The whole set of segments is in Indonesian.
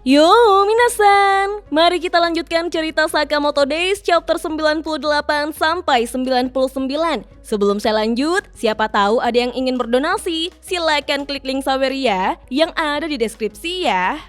Yo, minasan! Mari kita lanjutkan cerita Sakamoto Days chapter 98 sampai 99. Sebelum saya lanjut, siapa tahu ada yang ingin berdonasi, silakan klik link Saweria yang ada di deskripsi ya.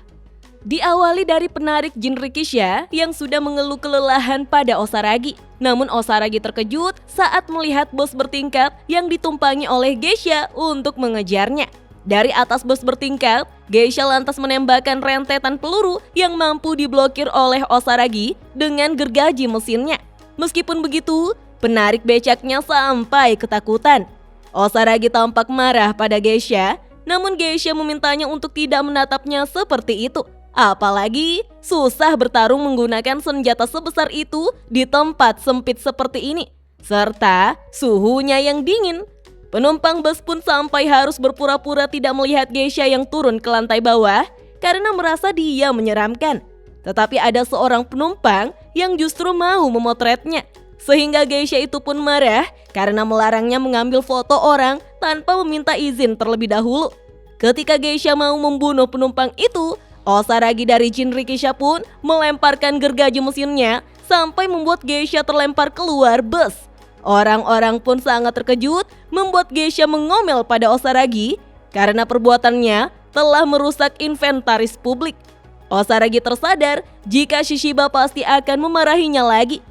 Diawali dari penarik Jinrikisha yang sudah mengeluh kelelahan pada Osaragi. Namun Osaragi terkejut saat melihat bos bertingkat yang ditumpangi oleh Geisha untuk mengejarnya. Dari atas bus bertingkat, Geisha lantas menembakkan rentetan peluru yang mampu diblokir oleh Osaragi dengan gergaji mesinnya. Meskipun begitu, penarik becaknya sampai ketakutan. Osaragi tampak marah pada Geisha, namun Geisha memintanya untuk tidak menatapnya seperti itu. Apalagi susah bertarung menggunakan senjata sebesar itu di tempat sempit seperti ini, serta suhunya yang dingin. Penumpang bus pun sampai harus berpura-pura tidak melihat Geisha yang turun ke lantai bawah karena merasa dia menyeramkan. Tetapi ada seorang penumpang yang justru mau memotretnya. Sehingga Geisha itu pun marah karena melarangnya mengambil foto orang tanpa meminta izin terlebih dahulu. Ketika Geisha mau membunuh penumpang itu, Osaragi dari Jinrikisha pun melemparkan gergaji mesinnya sampai membuat Geisha terlempar keluar bus. Orang-orang pun sangat terkejut membuat Geisha mengomel pada Osaragi karena perbuatannya telah merusak inventaris publik. Osaragi tersadar jika Shishiba pasti akan memarahinya lagi.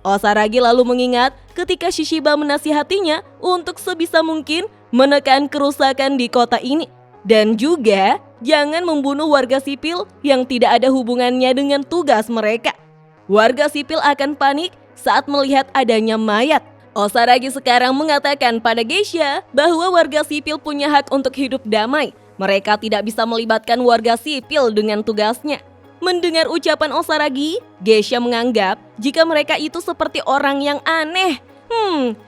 Osaragi lalu mengingat ketika Shishiba menasihatinya untuk sebisa mungkin menekan kerusakan di kota ini. Dan juga jangan membunuh warga sipil yang tidak ada hubungannya dengan tugas mereka. Warga sipil akan panik saat melihat adanya mayat. Osaragi sekarang mengatakan pada Geisha bahwa warga sipil punya hak untuk hidup damai. Mereka tidak bisa melibatkan warga sipil dengan tugasnya. Mendengar ucapan Osaragi, Geisha menganggap jika mereka itu seperti orang yang aneh.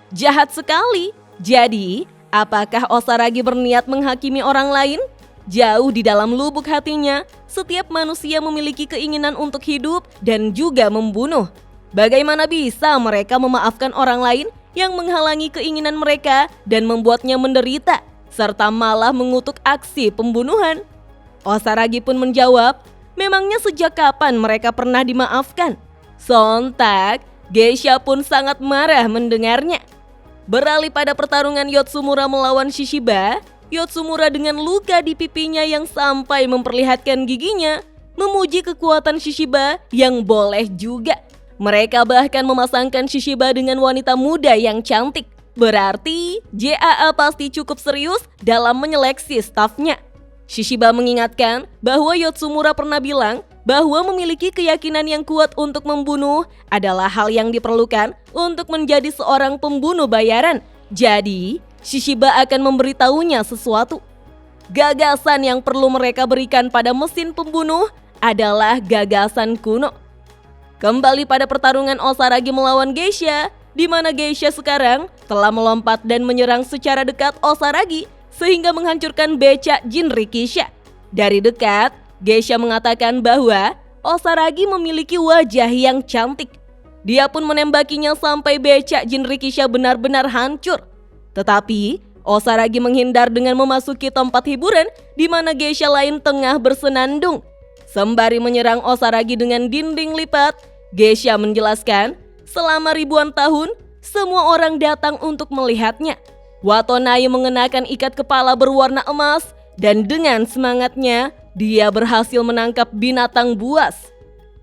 Jahat sekali. Jadi, apakah Osaragi berniat menghakimi orang lain? Jauh di dalam lubuk hatinya, setiap manusia memiliki keinginan untuk hidup dan juga membunuh. Bagaimana bisa mereka memaafkan orang lain yang menghalangi keinginan mereka dan membuatnya menderita, serta malah mengutuk aksi pembunuhan? Osaragi pun menjawab, memangnya sejak kapan mereka pernah dimaafkan? Sontak, Geisha pun sangat marah mendengarnya. Beralih pada pertarungan Yotsumura melawan Shishiba, Yotsumura dengan luka di pipinya yang sampai memperlihatkan giginya, memuji kekuatan Shishiba yang boleh juga. Mereka bahkan memasangkan Shishiba dengan wanita muda yang cantik. Berarti JAA pasti cukup serius dalam menyeleksi stafnya. Shishiba mengingatkan bahwa Yotsumura pernah bilang bahwa memiliki keyakinan yang kuat untuk membunuh adalah hal yang diperlukan untuk menjadi seorang pembunuh bayaran. Jadi, Shishiba akan memberitahunya sesuatu. Gagasan yang perlu mereka berikan pada mesin pembunuh adalah gagasan kuno. Kembali pada pertarungan Osaragi melawan Geisha, di mana Geisha sekarang telah melompat dan menyerang secara dekat Osaragi sehingga menghancurkan becak Jinrikisha. Dari dekat, Geisha mengatakan bahwa Osaragi memiliki wajah yang cantik. Dia pun menembakinya sampai becak Jinrikisha benar-benar hancur. Tetapi Osaragi menghindar dengan memasuki tempat hiburan di mana Geisha lain tengah bersenandung. Sembari menyerang Osaragi dengan dinding lipat, Geisha menjelaskan, selama ribuan tahun, semua orang datang untuk melihatnya. Watonai mengenakan ikat kepala berwarna emas, dan dengan semangatnya, dia berhasil menangkap binatang buas.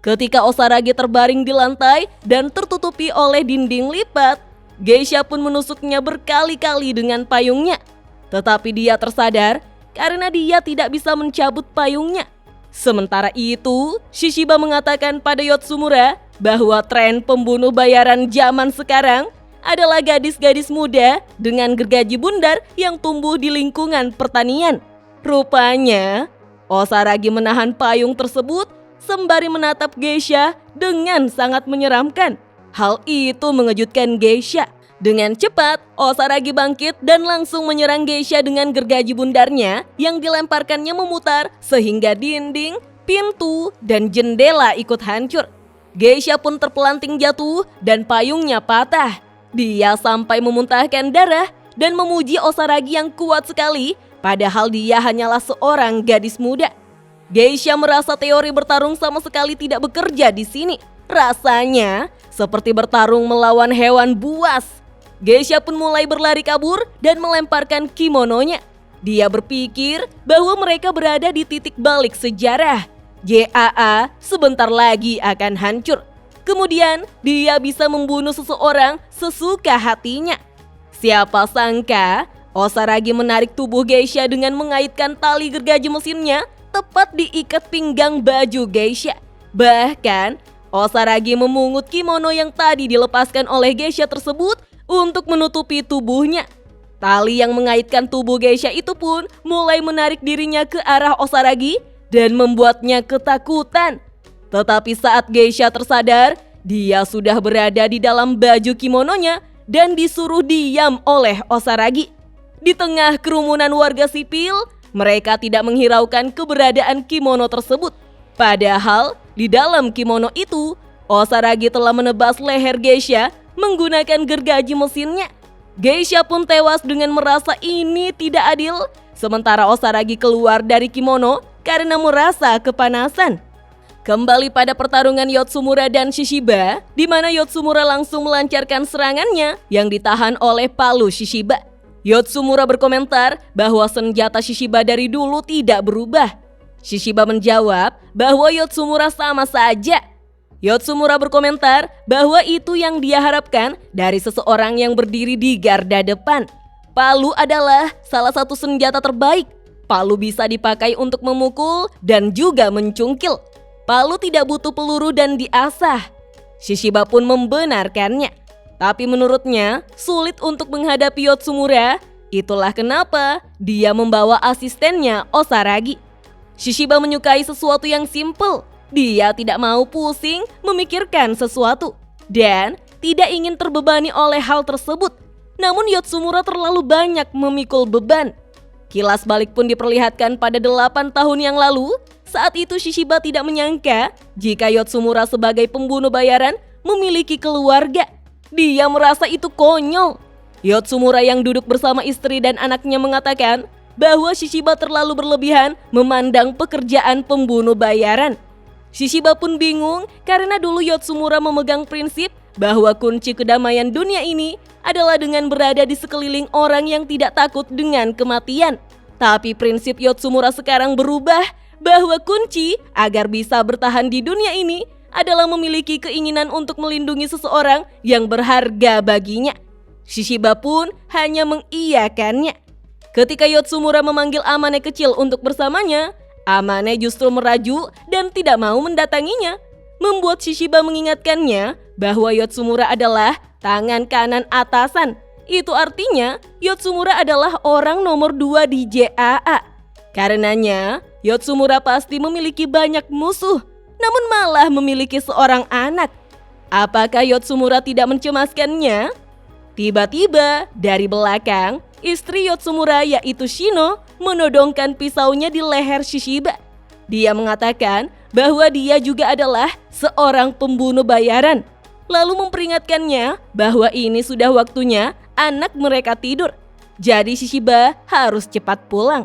Ketika Osaragi terbaring di lantai dan tertutupi oleh dinding lipat, Geisha pun menusuknya berkali-kali dengan payungnya. Tetapi dia tersadar karena dia tidak bisa mencabut payungnya. Sementara itu, Shishiba mengatakan pada Yotsumura bahwa tren pembunuh bayaran zaman sekarang adalah gadis-gadis muda dengan gergaji bundar yang tumbuh di lingkungan pertanian. Rupanya, Osaragi menahan payung tersebut sembari menatap Geisha dengan sangat menyeramkan. Hal itu mengejutkan Geisha. Dengan cepat, Osaragi bangkit dan langsung menyerang Geisha dengan gergaji bundarnya yang dilemparkannya memutar sehingga dinding, pintu, dan jendela ikut hancur. Geisha pun terpelanting jatuh dan payungnya patah. Dia sampai memuntahkan darah dan memuji Osaragi yang kuat sekali, padahal dia hanyalah seorang gadis muda. Geisha merasa teori bertarung sama sekali tidak bekerja di sini. Rasanya seperti bertarung melawan hewan buas. Geisha pun mulai berlari kabur dan melemparkan kimononya. Dia berpikir bahwa mereka berada di titik balik sejarah. JAA sebentar lagi akan hancur. Kemudian dia bisa membunuh seseorang sesuka hatinya. Siapa sangka Osaragi menarik tubuh Geisha dengan mengaitkan tali gergaji mesinnya tepat diikat pinggang baju Geisha. Bahkan Osaragi memungut kimono yang tadi dilepaskan oleh Geisha tersebut untuk menutupi tubuhnya. Tali yang mengaitkan tubuh Geisha itu pun mulai menarik dirinya ke arah Osaragi dan membuatnya ketakutan. Tetapi saat Geisha tersadar, dia sudah berada di dalam baju kimononya dan disuruh diam oleh Osaragi. Di tengah kerumunan warga sipil, mereka tidak menghiraukan keberadaan kimono tersebut. Padahal di dalam kimono itu, Osaragi telah menebas leher Geisha menggunakan gergaji mesinnya. Geisha pun tewas dengan merasa ini tidak adil, sementara Osaragi keluar dari kimono karena merasa kepanasan. Kembali pada pertarungan Yotsumura dan Shishiba, di mana Yotsumura langsung melancarkan serangannya yang ditahan oleh palu Shishiba. Yotsumura berkomentar bahwa senjata Shishiba dari dulu tidak berubah. Shishiba menjawab bahwa Yotsumura sama saja. Yotsumura berkomentar bahwa itu yang dia harapkan dari seseorang yang berdiri di garda depan. Palu adalah salah satu senjata terbaik. Palu bisa dipakai untuk memukul dan juga mencungkil. Palu tidak butuh peluru dan diasah. Shishiba pun membenarkannya. Tapi menurutnya sulit untuk menghadapi Yotsumura. Itulah kenapa dia membawa asistennya Osaragi. Shishiba menyukai sesuatu yang simpel. Dia tidak mau pusing memikirkan sesuatu dan tidak ingin terbebani oleh hal tersebut. Namun Yotsumura terlalu banyak memikul beban. Kilas balik pun diperlihatkan pada 8 tahun yang lalu. Saat itu Shishiba tidak menyangka jika Yotsumura sebagai pembunuh bayaran memiliki keluarga. Dia merasa itu konyol. Yotsumura yang duduk bersama istri dan anaknya mengatakan bahwa Shishiba terlalu berlebihan memandang pekerjaan pembunuh bayaran. Shishiba pun bingung karena dulu Yotsumura memegang prinsip bahwa kunci kedamaian dunia ini adalah dengan berada di sekeliling orang yang tidak takut dengan kematian. Tapi prinsip Yotsumura sekarang berubah bahwa kunci agar bisa bertahan di dunia ini adalah memiliki keinginan untuk melindungi seseorang yang berharga baginya. Shishiba pun hanya mengiyakannya. Ketika Yotsumura memanggil Amane kecil untuk bersamanya, Amane justru merajuk dan tidak mau mendatanginya, membuat Shishiba mengingatkannya bahwa Yotsumura adalah tangan kanan atasan. Itu artinya Yotsumura adalah orang nomor 2 di JAA. Karenanya Yotsumura pasti memiliki banyak musuh, namun malah memiliki seorang anak. Apakah Yotsumura tidak mencemaskannya? Tiba-tiba dari belakang, istri Yotsumura yaitu Shino menodongkan pisaunya di leher Shishiba. Dia mengatakan bahwa dia juga adalah seorang pembunuh bayaran. Lalu memperingatkannya bahwa ini sudah waktunya anak mereka tidur. Jadi Shishiba harus cepat pulang.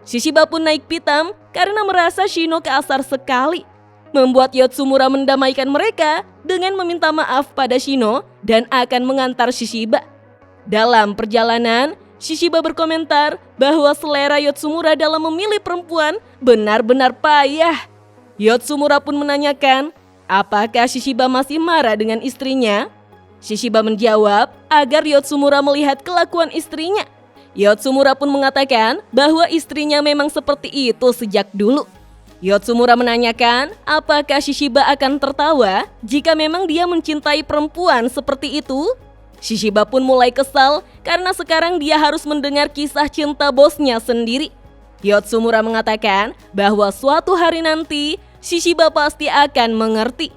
Shishiba pun naik pitam karena merasa Shino kasar sekali, membuat Yotsumura mendamaikan mereka dengan meminta maaf pada Shino dan akan mengantar Shishiba. Dalam perjalanan, Shishiba berkomentar bahwa selera Yotsumura dalam memilih perempuan benar-benar payah. Yotsumura pun menanyakan apakah Shishiba masih marah dengan istrinya. Shishiba menjawab agar Yotsumura melihat kelakuan istrinya. Yotsumura pun mengatakan bahwa istrinya memang seperti itu sejak dulu. Yotsumura menanyakan apakah Shishiba akan tertawa jika memang dia mencintai perempuan seperti itu. Shishiba pun mulai kesal karena sekarang dia harus mendengar kisah cinta bosnya sendiri. Yotsumura mengatakan bahwa suatu hari nanti Shishiba pasti akan mengerti.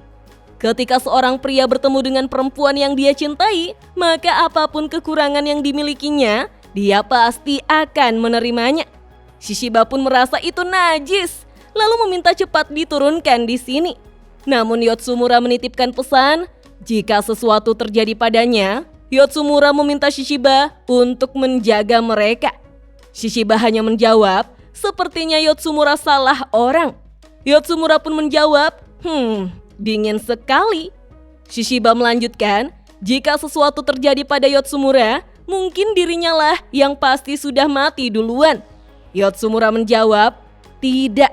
Ketika seorang pria bertemu dengan perempuan yang dia cintai, maka apapun kekurangan yang dimilikinya, dia pasti akan menerimanya. Shishiba pun merasa itu najis, lalu meminta cepat diturunkan di sini. Namun Yotsumura menitipkan pesan, jika sesuatu terjadi padanya, Yotsumura meminta Shishiba untuk menjaga mereka. Shishiba hanya menjawab, sepertinya Yotsumura salah orang. Yotsumura pun menjawab, dingin sekali. Shishiba melanjutkan, jika sesuatu terjadi pada Yotsumura, mungkin dirinya lah yang pasti sudah mati duluan. Yotsumura menjawab, tidak.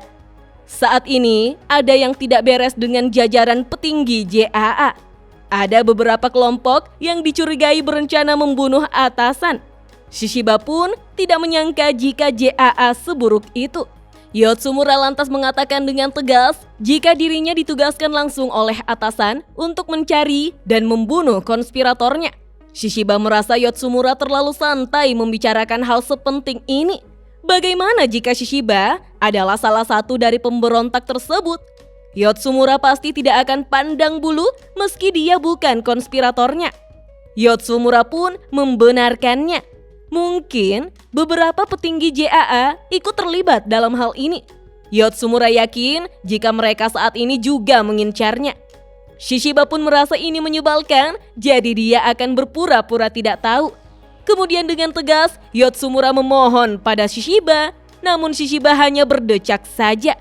Saat ini ada yang tidak beres dengan jajaran petinggi JAA. Ada beberapa kelompok yang dicurigai berencana membunuh atasan. Shishiba pun tidak menyangka jika JAA seburuk itu. Yotsumura lantas mengatakan dengan tegas jika dirinya ditugaskan langsung oleh atasan untuk mencari dan membunuh konspiratornya. Shishiba merasa Yotsumura terlalu santai membicarakan hal sepenting ini. Bagaimana jika Shishiba adalah salah satu dari pemberontak tersebut? Yotsumura pasti tidak akan pandang bulu meski dia bukan konspiratornya. Yotsumura pun membenarkannya. Mungkin beberapa petinggi JAA ikut terlibat dalam hal ini. Yotsumura yakin jika mereka saat ini juga mengincarnya. Shishiba pun merasa ini menyebalkan, jadi dia akan berpura-pura tidak tahu. Kemudian dengan tegas, Yotsumura memohon pada Shishiba, namun Shishiba hanya berdecak saja.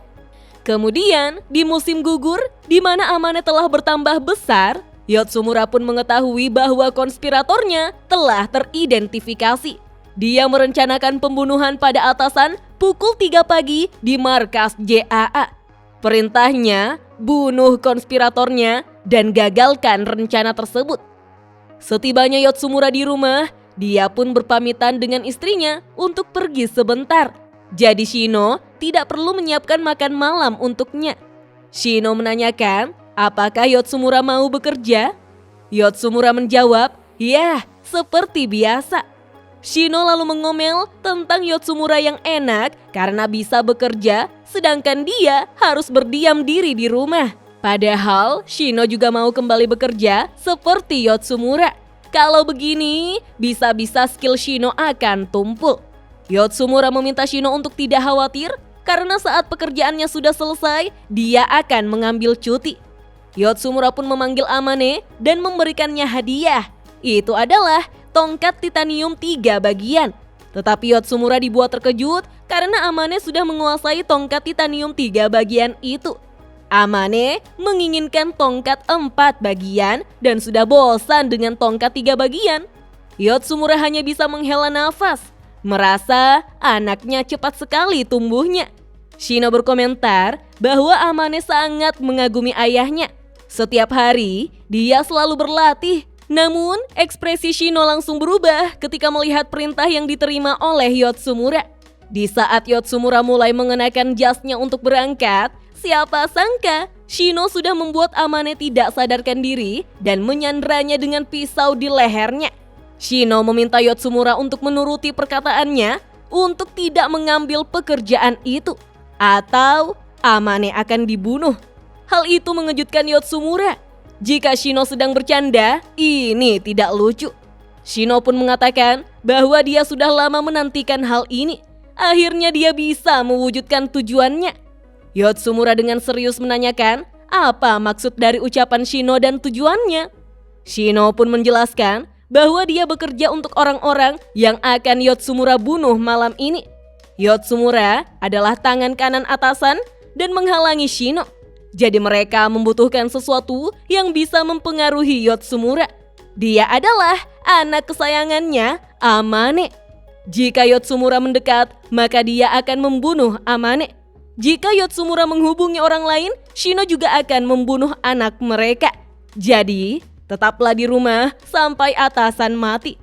Kemudian di musim gugur, di mana amanah telah bertambah besar, Yotsumura pun mengetahui bahwa konspiratornya telah teridentifikasi. Dia merencanakan pembunuhan pada atasan pukul 3 pagi di markas JAA. Perintahnya, bunuh konspiratornya dan gagalkan rencana tersebut. Setibanya Yotsumura di rumah, dia pun berpamitan dengan istrinya untuk pergi sebentar. Jadi Shino tidak perlu menyiapkan makan malam untuknya. Shino menanyakan, apakah Yotsumura mau bekerja? Yotsumura menjawab, ya, seperti biasa. Shino lalu mengomel tentang Yotsumura yang enak karena bisa bekerja, sedangkan dia harus berdiam diri di rumah. Padahal Shino juga mau kembali bekerja seperti Yotsumura. Kalau begini, bisa-bisa skill Shino akan tumpul. Yotsumura meminta Shino untuk tidak khawatir karena saat pekerjaannya sudah selesai, dia akan mengambil cuti. Yotsumura pun memanggil Amane dan memberikannya hadiah. Itu adalah tongkat titanium 3 bagian. Tetapi Yotsumura dibuat terkejut karena Amane sudah menguasai tongkat titanium 3 bagian itu. Amane menginginkan tongkat 4 bagian dan sudah bosan dengan tongkat 3 bagian. Yotsumura hanya bisa menghela nafas, merasa anaknya cepat sekali tumbuhnya. Shino berkomentar bahwa Amane sangat mengagumi ayahnya. Setiap hari dia selalu berlatih. Namun, ekspresi Shino langsung berubah ketika melihat perintah yang diterima oleh Yotsumura. Di saat Yotsumura mulai mengenakan jasnya untuk berangkat, siapa sangka Shino sudah membuat Amane tidak sadarkan diri dan menyandranya dengan pisau di lehernya. Shino meminta Yotsumura untuk menuruti perkataannya untuk tidak mengambil pekerjaan itu, atau Amane akan dibunuh. Hal itu mengejutkan Yotsumura. Jika Shino sedang bercanda, ini tidak lucu. Shino pun mengatakan bahwa dia sudah lama menantikan hal ini. Akhirnya dia bisa mewujudkan tujuannya. Yotsumura dengan serius menanyakan apa maksud dari ucapan Shino dan tujuannya. Shino pun menjelaskan bahwa dia bekerja untuk orang-orang yang akan Yotsumura bunuh malam ini. Yotsumura adalah tangan kanan atasan dan menghalangi Shino. Jadi mereka membutuhkan sesuatu yang bisa mempengaruhi Yotsumura. Dia adalah anak kesayangannya, Amane. Jika Yotsumura mendekat, maka dia akan membunuh Amane. Jika Yotsumura menghubungi orang lain, Shino juga akan membunuh anak mereka. Jadi, tetaplah di rumah sampai atasan mati.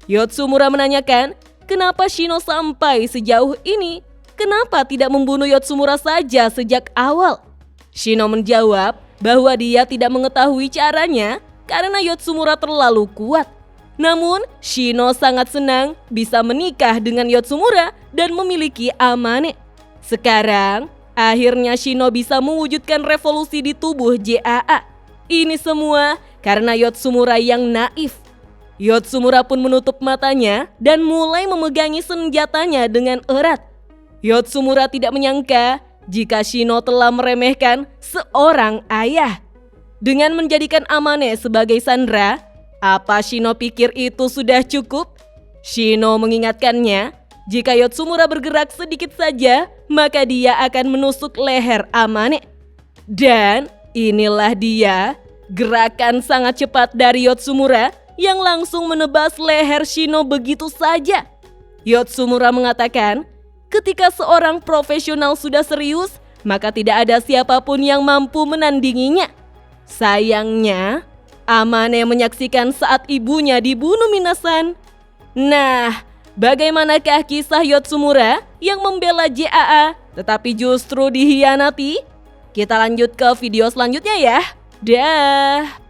Yotsumura menanyakan, kenapa Shino sampai sejauh ini? Kenapa tidak membunuh Yotsumura saja sejak awal? Shino menjawab bahwa dia tidak mengetahui caranya karena Yotsumura terlalu kuat. Namun, Shino sangat senang bisa menikah dengan Yotsumura dan memiliki Amane. Sekarang, akhirnya Shino bisa mewujudkan revolusi di tubuh JAA. Ini semua karena Yotsumura yang naif. Yotsumura pun menutup matanya dan mulai memegangi senjatanya dengan erat. Yotsumura tidak menyangka jika Shino telah meremehkan seorang ayah. Dengan menjadikan Amane sebagai sandera, apa Shino pikir itu sudah cukup? Shino mengingatkannya, jika Yotsumura bergerak sedikit saja, maka dia akan menusuk leher Amane. Dan inilah dia gerakan sangat cepat dari Yotsumura yang langsung menebas leher Shino begitu saja. Yotsumura mengatakan, ketika seorang profesional sudah serius, maka tidak ada siapapun yang mampu menandinginya. Sayangnya, Amane menyaksikan saat ibunya dibunuh Minasan. Nah, bagaimanakah kisah Yotsumura yang membela JAA tetapi justru dihianati? Kita lanjut ke video selanjutnya ya. Dah.